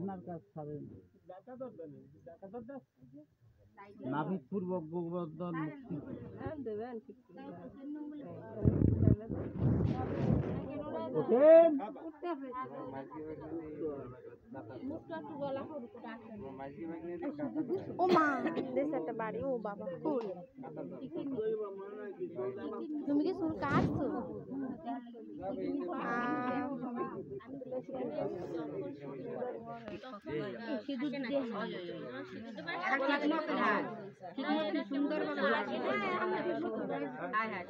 আপনার কাছ ছাড়েন নাভিক পূর্বক গোবর্ধন মুক্তি ও মা দেশ একটা বাড়ি ও বাবা ফুল তুমি কি চুল কাটছো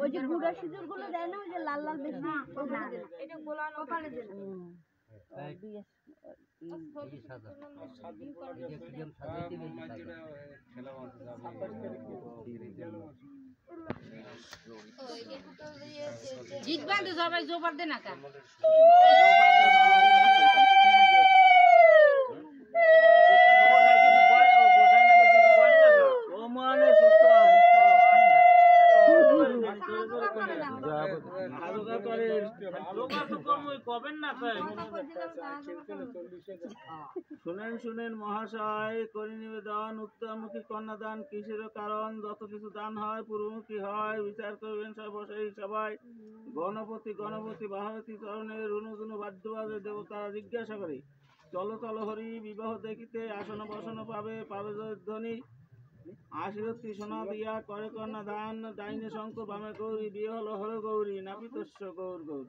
ওই যে গুড়া সিঁদুর গুলো দেয় না ওই যে লাল লাল বেশি এটা গোলানো কপালে দেয় জিতবা তো সবাই জোবার দে না কা শুনেন শুনেন মহাশয়, করি নিবেদন উত্তরমুখী কন্যাদান কিসের কারণ? যত কিছু দান হয় পূর্বমুখী হয়, বিচার করবেন সর্বশায়ী সবাই। গণপতি গণপতি বাহাবতী চরণের রুনুজুনু বাদ্যবাজে দেবতারা জিজ্ঞাসা করে, চলো চলো হরি বিবাহ দেখিতে, আসন বসন পাবে পাবে ধ্বনি। আশীর্বাদী সোনা দিয়া করে কন্যা দান, ডাইনে শঙ্খ বামে গৌরী, বিয়ে হলো হর গৌরী, নাপিতস্য গৌর গৌর।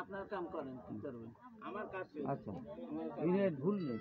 আপনার কাম করেন কি করবেন আমার কাছে। আচ্ছা ভুল নেই।